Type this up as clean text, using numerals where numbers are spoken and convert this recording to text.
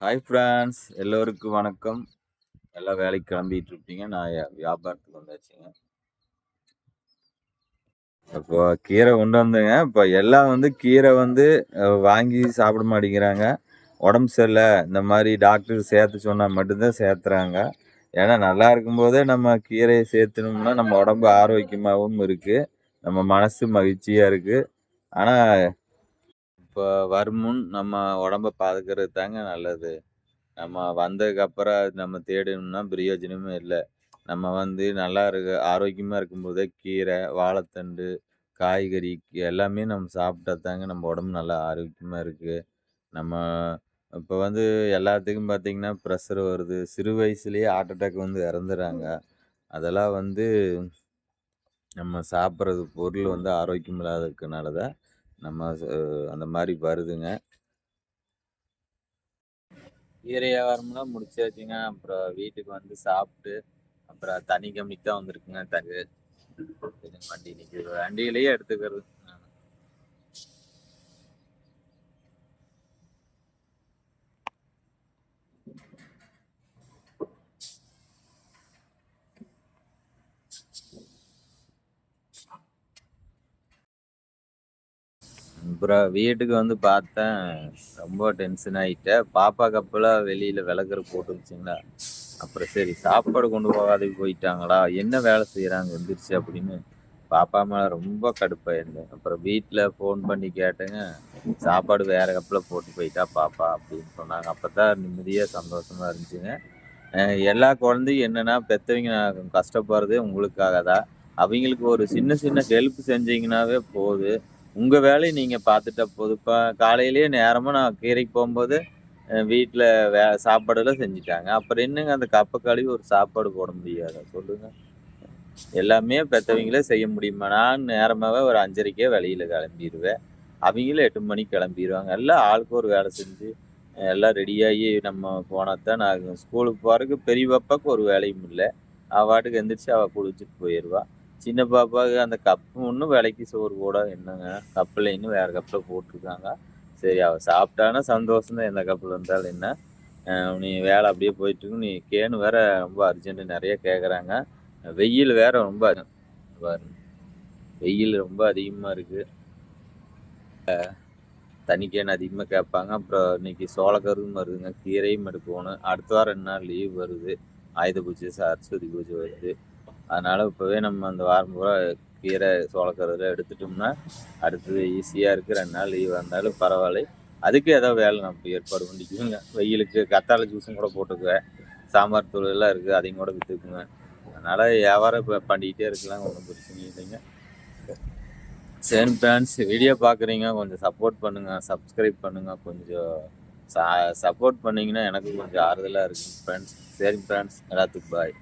Hi friends, எல்லோருக்கும் வணக்கம். எல்லாம் வேலைக்கு கிளம்பிட்டு இருப்பீங்க. நான் வியாபாரத்துக்கு வந்தாச்சுங்க. இப்போ கீரை கொண்டு வந்தேங்க. இப்போ எல்லாம் கீரை வாங்கி சாப்பிட மாட்டேங்கிறாங்க. உடம்பு சரியில்ல, இந்த மாரி டாக்டர் சேர்த்த சொன்னா மட்டும் தான் சேர்த்துறாங்க. ஏன்னா நல்லா இருக்கும்போதே நம்ம கீரைய சேர்த்துனோம்னா, நம்ம உடம்பு ஆரோக்கியமாவும் இருக்கு. நம்ம மனசு மகிழ்ச்சியா இருக்கு. ஆனா, இப்போ வருமுன் நம்ம உடம்ப பாத்துக்கிறது தாங்க நல்லது. நம்ம வந்ததுக்கப்புறம் அது நம்ம தேடணும்னா பிரயோஜனமே இல்ல. நம்ம நல்லா ஆரோக்கியமா இருக்கும்போதே கீரை, வாழைத்தண்டு, காய்கறி எல்லாமே நம்ம சாப்பிட்டா தாங்க நம்ம உடம்பு நல்லா ஆரோக்கியமா இருக்கு. நம்ம இப்ப எல்லாத்துக்கும் பார்த்தீங்கன்னா, ப்ரெஷர் வருது. சிறு வயசுலயே ஹார்ட் அட்டாக் இறந்துர்றாங்க. அதெல்லாம் நம்ம சாப்பிடுறது பொருள் ஆரோக்கியம் இல்லாததுனால தான் நம்ம அந்த மாரி வருதுங்க. கீரை வியாபாரம்லாம் முடிச்சாச்சுங்க. அப்புறம் வீட்டுக்கு சாப்பிட்டு, அப்புறம் தண்ணி கம்மிக்கு தான் வந்திருக்குங்க. வண்டி நிக்குது. வண்டியிலேயே எடுத்துக்கிறது. அப்புறம் வீட்டுக்கு பார்த்தேன். ரொம்ப டென்ஷன் ஆயிட்டேன். பாப்பாக்கு அப்பலாம் வெளியில விளக்கற போட்டுருச்சுங்களா. அப்புறம் சரி சாப்பாடு கொண்டு போகாததுக்கு போயிட்டாங்களா? என்ன வேலை செய்றாங்க எந்திரிச்சு அப்படின்னு பாப்பா மேல ரொம்ப கடுப்பாயிருந்தேன். அப்புறம் வீட்ல ஃபோன் பண்ணி கேட்டேங்க. சாப்பாடு வேற கப்புல போட்டு போயிட்டா பாப்பா அப்படின்னு சொன்னாங்க. அப்பதான் நிம்மதியா சந்தோஷமா இருந்துச்சுங்க. அ எல்லா குழந்தையும் என்னன்னா, பெத்தவங்க கஷ்டப்படுறதே உங்களுக்காக தான். அவைங்களுக்கு ஒரு சின்ன சின்ன ஹெல்ப் செஞ்சீங்கன்னாவே போதும். உங்க வேலைய நீங்க பார்த்துட்டா போதும். இப்ப காலையிலேயே நேரமா நான் கீரைக்கு போம்போது, வீட்ல சாப்பாடெல்லாம் செஞ்சுட்டாங்க. அப்புறம் என்னங்க அந்த கப்ப கழுவி ஒரு சாப்பாடு போட முடியாதா சொல்லுங்க? எல்லாமே பெத்தவங்களே செய்ய முடியுமா? நான் நேரமாவே ஒரு 5:30க்கே வெளியில கிளம்பிருவேன். அவைங்களும் 8 மணிக்கு கிளம்பிருவாங்க. எல்லாம் ஆளுக்கு ஒரு வேலை செஞ்சு, எல்லாம் ரெடியாகி நம்ம போனா தான் நான் ஸ்கூலுக்கு போறதுக்கு பெரிய பாப்பாவுக்கு ஒரு வேலையும் இல்ல. அவ பாட்டுக்கு எந்திரிச்சு அவ குளிச்சுட்டு போயிருவா. சின்ன பாப்பாவுக்கு அந்த கப்பு ஒண்ணும் விலைக்கு சோறு போட என்னங்க, கப்புல இன்னும் வேற கப்புல போட்டுருக்காங்க. சரி அவ சாப்பிட்டான்னா சந்தோஷம் தான் எந்த கப்புல இருந்தாலும் என்ன. நீ வேலை அப்படியே போயிட்டுருக்கு. நீ கேனு வேற ரொம்ப அர்ஜென்ட் நெறைய கேட்குறாங்க. வெயில் வேற ரொம்ப பாருங்க. வெயில் ரொம்ப அதிகமா இருக்கு. தண்ணி கேன் அதிகமா கேட்பாங்க. அப்புறம் இன்னைக்கு சோளக்கருதும் வருதுங்க. கீரையும் எடுக்கோணும். அடுத்த வாரம் 2 நாள் லீவ் வருது. ஆயுத பூஜை, சரஸ்வதி பூஜை வருது. அதனால இப்பவே நம்ம அந்த வாரம் பூரா கீரை, சோளக்கருதுலாம் எடுத்துட்டோம்னா, அடுத்தது ஈஸியா இருக்கு. 2 நாள் லீவ் வந்தாலும் பரவாயில்லை. அதுக்கு ஏதோ வேலை நம்ம ஏற்பாடு பண்ணிக்குவோங்க. வெயிலுக்கு கத்தாழை ஜூஸும் கூட போட்டுக்குவேன். சாம்பார் தூள் எல்லாம் இருக்கு. அதையும் கூட வித்துக்குவேன். அதனால வியாபாரம் இப்ப பண்ணிக்கிட்டே இருக்கலாம். ஒண்ணும் பிரச்சனை இல்லைங்க. சரி ஃப்ரெண்ட்ஸ், வீடியோ பார்க்குறீங்க கொஞ்சம் சப்போர்ட் பண்ணுங்க. சப்ஸ்கிரைப் பண்ணுங்க. கொஞ்சம் ச சப்போர்ட் பண்ணீங்கன்னா எனக்கு கொஞ்சம் ஆறுதலா இருக்குங்க ஃப்ரெண்ட்ஸ். சரி ஃப்ரெண்ட்ஸ், எல்லாத்துக்கும் பாய்.